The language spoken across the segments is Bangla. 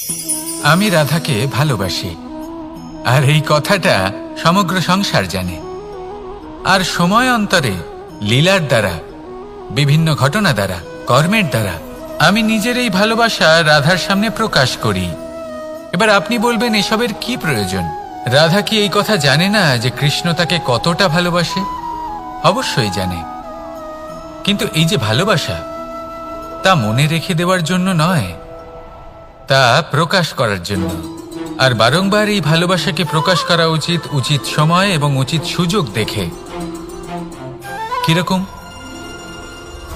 আমি রাধাকে ভালোবাসি, আর এই কথাটা সমগ্র সংসার জানে। আর সময় অন্তরে লীলার দ্বারা, বিভিন্ন ঘটনা দ্বারা, কর্মের দ্বারা আমি নিজের এই ভালোবাসা রাধার সামনে প্রকাশ করি। এবার আপনি বলবেন, এসবের কি প্রয়োজন? রাধা কি এই কথা জানে না যে কৃষ্ণ তাকে কতটা ভালোবাসে? অবশ্যই জানে, কিন্তু এই যে ভালোবাসা, তা মনে রেখে দেওয়ার জন্য নয়, তা প্রকাশ করার জন্য। আর বারংবার এই ভালোবাসাকে প্রকাশ করা উচিত, উচিত সময় এবং উচিত সুযোগ দেখে। কিরকম?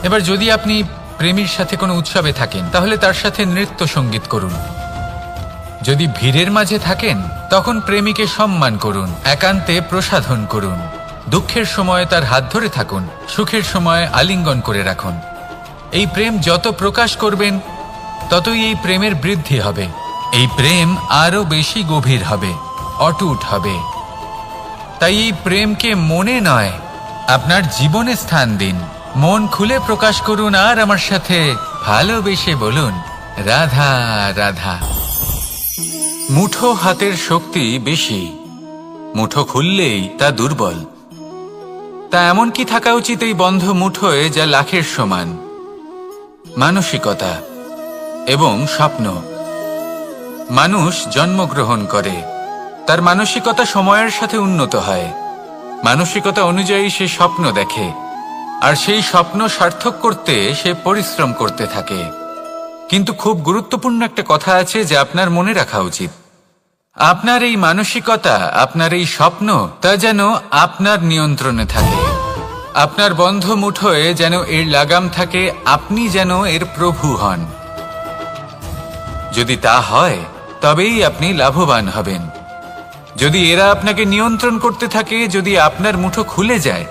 এবার যদি আপনি প্রেমীর সাথে কোনো উৎসবে থাকেন, তাহলে তার সাথে নৃত্য সঙ্গীত করুন। যদি ভিড়ের মাঝে থাকেন, তখন প্রেমীকে সম্মান করুন, একান্তে প্রসাধন করুন। দুঃখের সময় তার হাত ধরে থাকুন, সুখের সময় আলিঙ্গন করে রাখুন। এই প্রেম যত প্রকাশ করবেন, ততই এই প্রেমের বৃদ্ধি হবে। এই প্রেম আরো বেশি গভীর হবে, অটুট হবে। তাই এই প্রেমকে মনে নয়, আপনার জীবনে স্থান দিন। মন খুলে প্রকাশ করুন, আর আমার সাথে ভালোবেসে বলুন, রাধা রাধা। মুঠো হাতের শক্তি বেশি, মুঠো খুললেই তা দুর্বল। তা এমন কি থাকা উচিত এই বন্ধ মুঠোয়, যা লাখের সমান? মানসিকতা এবং স্বপ্ন। মানুষ জন্মগ্রহণ করে, তার মানসিকতা সময়ের সাথে উন্নত হয়। মানসিকতা অনুযায়ী সে স্বপ্ন দেখে, আর সেই স্বপ্ন সার্থক করতে সে পরিশ্রম করতে থাকে। কিন্তু খুব গুরুত্বপূর্ণ একটা কথা আছে যা আপনার মনে রাখা উচিত। আপনার এই মানসিকতা, আপনার এই স্বপ্ন, তা যেন আপনার নিয়ন্ত্রণে থাকে। আপনার বন্ধ মুঠোয় যেন এর লাগাম থাকে, আপনি যেন এর প্রভু হন। যদি তা হয়, তবেই আপনি লাভবান হবেন। যদি এরা আপনাকে নিয়ন্ত্রণ করতে থাকে, যদি আপনার মুঠো খুলে যায়,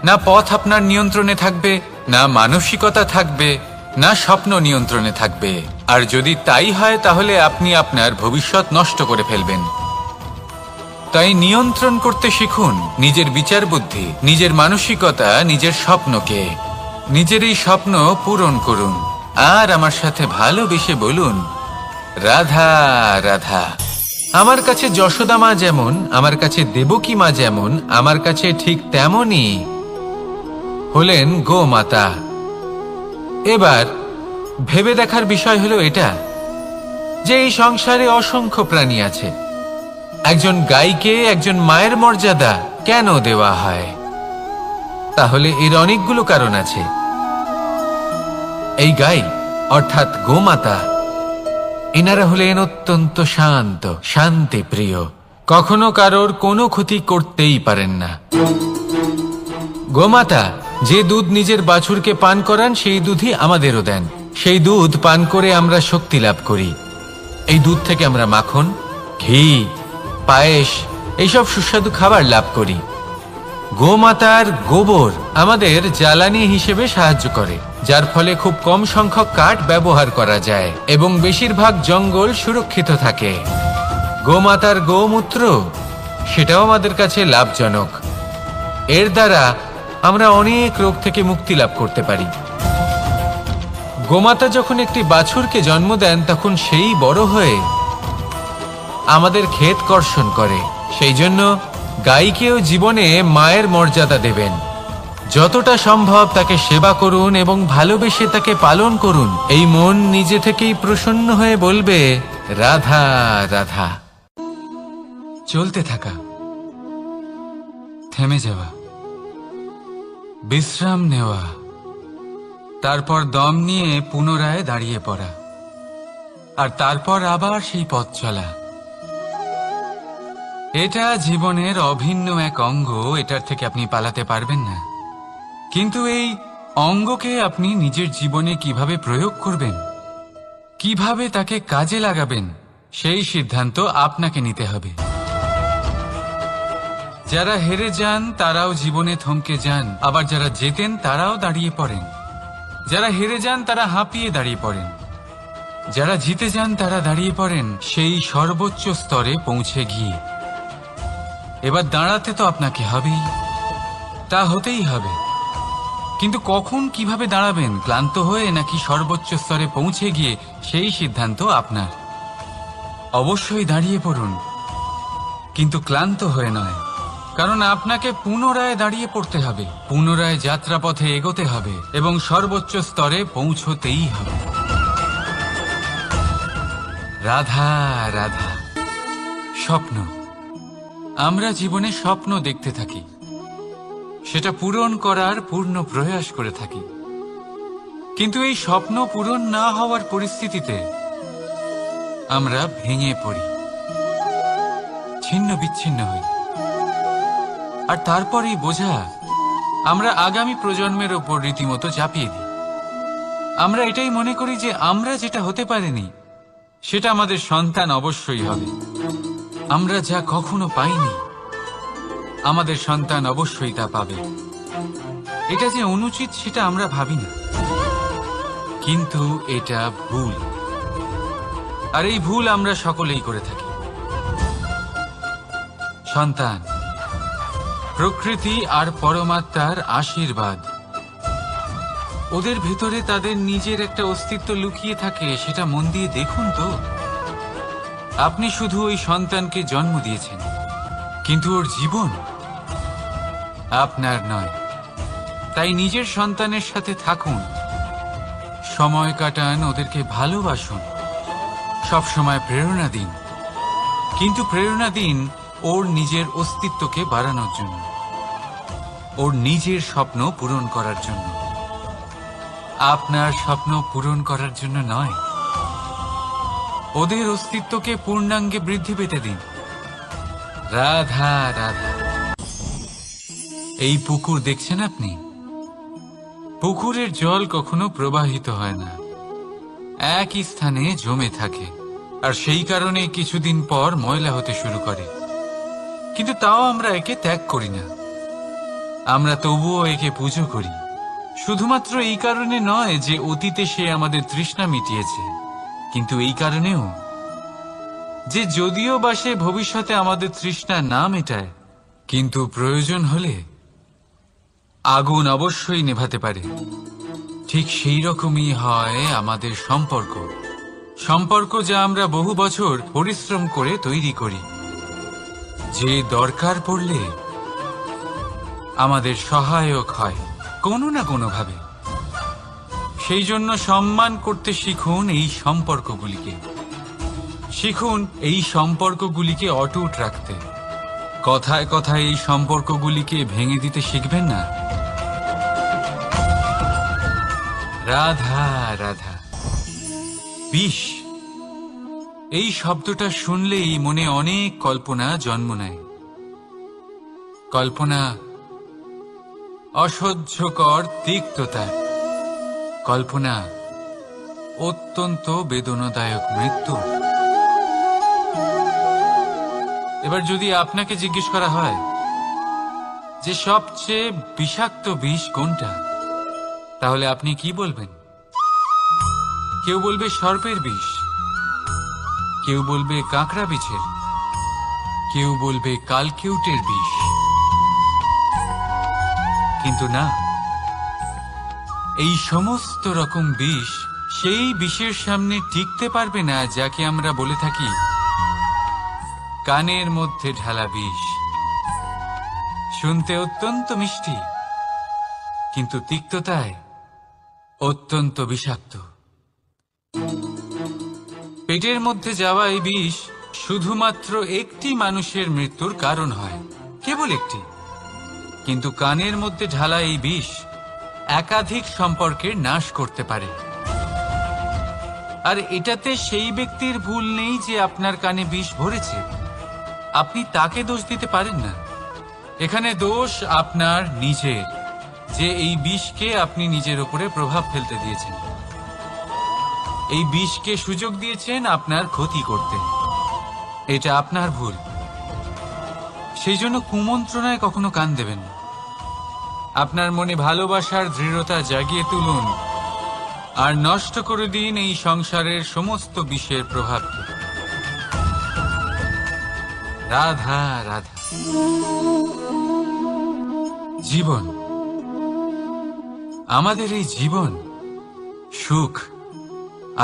না পথ আপনার নিয়ন্ত্রণে থাকবে, না মানসিকতা থাকবে, না স্বপ্ন নিয়ন্ত্রণে থাকবে। আর যদি তাই হয়, তাহলে আপনি আপনার ভবিষ্যৎ নষ্ট করে ফেলবেন। তাই নিয়ন্ত্রণ করতে শিখুন নিজের বিচার বুদ্ধি, নিজের মানসিকতা, নিজের স্বপ্নকে। নিজের এই স্বপ্ন পূরণ করুন, আর আমার সাথে ভালোবেসে বলুন, রাধা রাধা। আমার কাছে যশোদা মা যেমন, আমার কাছে দেবকী মা যেমন, আমার কাছে ঠিক তেমনই হলেন গোমাতা। এবার ভেবে দেখার বিষয় হলো এটা, যে এই সংসারে অসংখ্য প্রাণী আছে। একজন গাইকে একজন মায়ের মর্যাদা কেন দেওয়া হয়? তাহলে এর অনেকগুলো কারণ আছে। এই গাই অর্থাৎ গোমাতা, এনারা হলেন অত্যন্ত শান্ত, শান্তি প্রিয়। কখনো কারোর কোনো ক্ষতি করতেই পারেন না। গোমাতা যে দুধ নিজের বাছুরকে পান করান, সেই দুধই আমাদেরও দেন। সেই দুধ পান করে আমরা শক্তি লাভ করি। এই দুধ থেকে আমরা মাখন, ঘি, পায়েস, এইসব সুস্বাদু খাবার লাভ করি। গোমাতার গোবর আমাদের জ্বালানি হিসেবে সাহায্য করে, যার ফলে খুব কম সংখ্যক কাঠ ব্যবহার করা যায় এবং বেশিরভাগ জঙ্গল সুরক্ষিত থাকে। গোমাতার গোমূত্র, সেটাও আমাদের কাছে লাভজনক। এর দ্বারা আমরা অনেক রোগ থেকে মুক্তি লাভ করতে পারি। গোমাতা যখন একটি বাছুরকে জন্ম দেন, তখন সেই বড় হয়ে আমাদের ক্ষেত কর্ষণ করে। সেই জন্য গাইকেও জীবনে মায়ের মর্যাদা দেবেন। যতটা সম্ভব তাকে সেবা করুন এবং ভালোবেসে তাকে পালন করুন। এই মন নিজে থেকেই প্রসন্ন হয়ে বলবে, রাধা রাধা। চলতে থাকা, থেমে যাওয়া, বিশ্রাম নেওয়া, তারপর দম নিয়ে পুনরায় দাঁড়িয়ে পড়া, আর তারপর আবার সেই পথ চলা। এটা জীবনের অভিন্ন এক অঙ্গ, এটার থেকে আপনি পালাতে পারবেন না। কিন্তু এই অঙ্গকে আপনি নিজের জীবনে কিভাবে প্রয়োগ করবেন, কিভাবে তাকে কাজে লাগাবেন, সেই সিদ্ধান্ত আপনাকে নিতে হবে। যারা হেরে যান তারাও জীবনে থমকে যান, আবার যারা জেতেন তারাও দাঁড়িয়ে পড়েন। যারা হেরে যান তারা হাঁপিয়ে দাঁড়িয়ে পড়েন, যারা জিতে যান তারা দাঁড়িয়ে পড়েন সেই সর্বোচ্চ স্তরে পৌঁছে গিয়ে। এবার দাঁড়াতে তো আপনাকে হবেই, তা হতেই হবে। কিন্তু কখন, কিভাবে দাঁড়াবেন, ক্লান্ত হয়ে নাকি সর্বোচ্চ স্তরে পৌঁছে গিয়ে, সেই সিদ্ধান্ত আপনার। অবশ্যই দাঁড়িয়ে পড়ুন, কিন্তু ক্লান্ত হয়ে নয়, কারণ আপনাকে পুনরায় দাঁড়িয়ে পড়তে হবে, পুনরায় যাত্রাপথে এগোতে হবে এবং সর্বোচ্চ স্তরে পৌঁছতেই হবে। রাধা রাধা। স্বপ্ন, আমরা জীবনে স্বপ্ন দেখতে থাকি, সেটা পূরণ করার পূর্ণ প্রয়াস করে থাকি, কিন্তু এই স্বপ্ন পূরণ না হওয়ার পরিস্থিতিতে আমরা ভেঙে পড়ি, ছিন্ন বিচ্ছিন্ন হই, আর তারপরেই বোঝা আমরা আগামী প্রজন্মের ওপর রীতিমতো চাপিয়ে দিই। আমরা এটাই মনে করি যে আমরা যেটা হতে পারিনি সেটা আমাদের সন্তান অবশ্যই হবে, আমরা যা কখনো পাইনি আমাদের সন্তান অবশ্যই তা পাবে। এটা যে অনুচিত সেটা আমরা ভাবি না, কিন্তু এটা ভুল, আর এই ভুল আমরা সকলেই করে থাকি। সন্তান প্রকৃতি আর পরমাত্মার আশীর্বাদ, ওদের ভেতরে তাদের নিজের একটা অস্তিত্ব লুকিয়ে থাকে, সেটা মন দিয়ে দেখুন তো। আপনি শুধু ওই সন্তানকে জন্ম দিয়েছেন, কিন্তু ওর জীবন আপনার নয়। তাই নিজের সন্তানের সাথে থাকুন, সময় কাটান, ওদেরকে ভালোবাসুন, সবসময় প্রেরণা দিন, কিন্তু প্রেরণা দিন ওর নিজের অস্তিত্বকে বাড়ানোর জন্য, ওর নিজের স্বপ্ন পূরণ করার জন্য, আপনার স্বপ্ন পূরণ করার জন্য নয়। ওদের অস্তিত্বকে পূর্ণাঙ্গে বৃদ্ধি পেতে দিন। রাধা রাধা। এই পুকুর দেখছেন আপনি, পুকুরের জল কখনো প্রবাহিত হয় না, একই স্থানে জমে থাকে, আর সেই কারণে কিছুদিন পর ময়লা হতে শুরু করে, কিন্তু তাও আমরা একে ত্যাগ করি না, আমরা তবুও একে পুজো করি। শুধুমাত্র এই কারণে নয় যে অতীতে সে আমাদের তৃষ্ণা মিটিয়েছে, কিন্তু এই কারণেও যে যদিও বা সে ভবিষ্যতে আমাদের তৃষ্ণা না মেটায়, কিন্তু প্রয়োজন হলে আগুন অবশ্যই নেভাতে পারে। ঠিক সেই রকমই হয় আমাদের সম্পর্ক, সম্পর্ক যা আমরা বহু বছর পরিশ্রম করে তৈরি করি, যে দরকার পড়লে আমাদের সহায়ক হয় কোনো না কোনোভাবে। সেই জন্য সম্মান করতে শিখুন এই সম্পর্কগুলিকে, শিখুন এই সম্পর্কগুলিকে অটুট রাখতে। কথায় কথায় এই সম্পর্কগুলিকে ভেঙে দিতে শিখবেন না। রাধা রাধা। বিষ, এই শব্দটা শুনলেই মনে অনেক কল্পনা জন্ম নেয়। কল্পনা অসহ্যকর তিক্ততা, কল্পনা অত্যন্ত বেদনাদায়ক মৃত্যু। এবার যদি আপনাকে জিজ্ঞেস করা হয় যে সবচেয়ে বিষাক্ত বিষ কোনটা, তাহলে আপনি কি বলবেন? কেউ বলবে সর্পের বিষ, কেউ বলবে কাঁকড়া বিছের, কেউ বলবে কালকেউটের বিষ, কিন্তু না, এই সমস্ত রকম বিষ সেই বিষের সামনে টিকতে পারবে না যাকে আমরা বলে থাকি কানের মধ্যে ঢালা বিষ। শুনতে অত্যন্ত মিষ্টি, কিন্তু তিক্ততায় অত্যন্ত বিষাক্ত। পেটের মধ্যে যাওয়া এই বিষ শুধুমাত্র একটি মানুষের মৃত্যুর কারণ হয়, কেবল একটি, কিন্তু কানের মধ্যে ঢালা এই বিষ একাধিক সম্পর্কের নাশ করতে পারে। আর এটাতে সেই ব্যক্তির ভুল নেই যে আপনার কানে বিষ ভরেছে, আপনি তাকে দোষ দিতে পারেন না। এখানে দোষ আপনার নিজের, যে এই বিষকে আপনি নিজের উপরে প্রভাব ফেলতে দিয়েছেন, এই বিষকে সুযোগ দিয়েছেন আপনার ক্ষতি করতে। এটা আপনার ভুল। সেই জন্য কুমন্ত্রণায় কখনো কান দেবেন না। আপনার মনে ভালোবাসার দৃঢ়তা জাগিয়ে তুলুন আর নষ্ট করে দিন এই সংসারের সমস্ত বিষের প্রভাবকে। রাধা রাধা। জীবন, আমাদের এই জীবন সুখ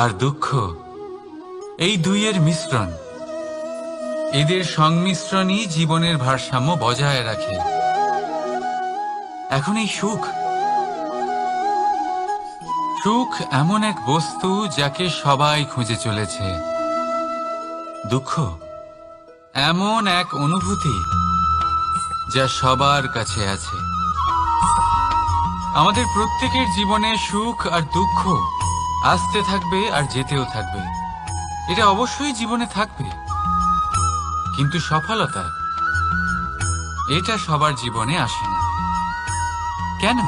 আর দুঃখ, এই দুইয়ের মিশ্রণ। এদের সংমিশ্রণই জীবনের ভারসাম্য বজায় রাখে। এখন এই সুখ সুখ এমন এক বস্তু যাকে সবাই খুঁজে চলেছে। দুঃখ এমন এক অনুভূতি যা সবার কাছে আছে। আমাদের প্রত্যেকের জীবনে সুখ আর দুঃখ আসতে থাকবে আর যেতেও থাকবে। এটা অবশ্যই জীবনে থাকবে, কিন্তু সফলতা এটা সবার জীবনে আসে না। কেন?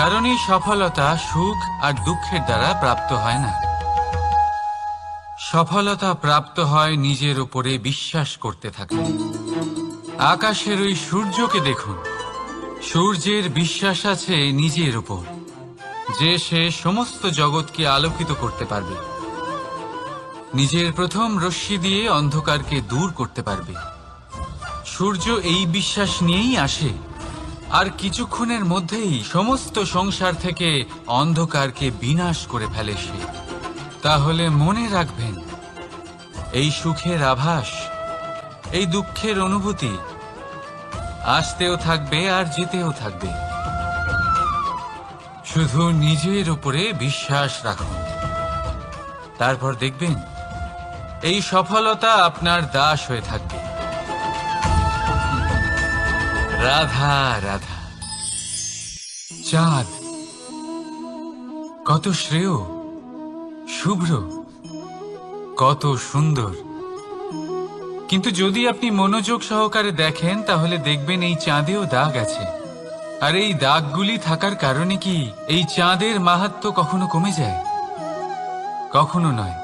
কারণ এই সফলতা সুখ আর দুঃখের দ্বারা প্রাপ্ত হয় না। সফলতা প্রাপ্ত হয় নিজের উপরে বিশ্বাস করতে থাকলে। আকাশের ওই সূর্যকে দেখুন, সূর্যের বিশ্বাস আছে নিজের উপর যে সে সমস্ত জগৎকে আলোকিত করতে পারবে, নিজের প্রথম রশ্মি দিয়ে অন্ধকারকে দূর করতে পারবে। সূর্য এই বিশ্বাস নিয়েই আসে, আর কিছুক্ষণের মধ্যেই সমস্ত সংসার থেকে অন্ধকারকে বিনাশ করে ফেলে সে। তাহলে মনে রাখবেন, এই সুখের আভাস, এই দুঃখের অনুভূতি আসতেও থাকবে আর যেতেও থাকবে। শুধু নিজের উপরে বিশ্বাস রাখুন, তারপর দেখবেন এই সফলতা আপনার দাস হয়ে থাকবে। রাধা রাধা। চাঁদ কত শ্রেয়, শুভ্র, কত সুন্দর, কিন্তু যদি আপনি মনোযোগ সহকারে দেখেন তাহলে দেখবেন এই চাঁদেও দাগ আছে। আর এই দাগগুলি থাকার কারণে কি এই চাঁদের মাহাত্ম্য কখনো কমে যায়? কখনো নয়।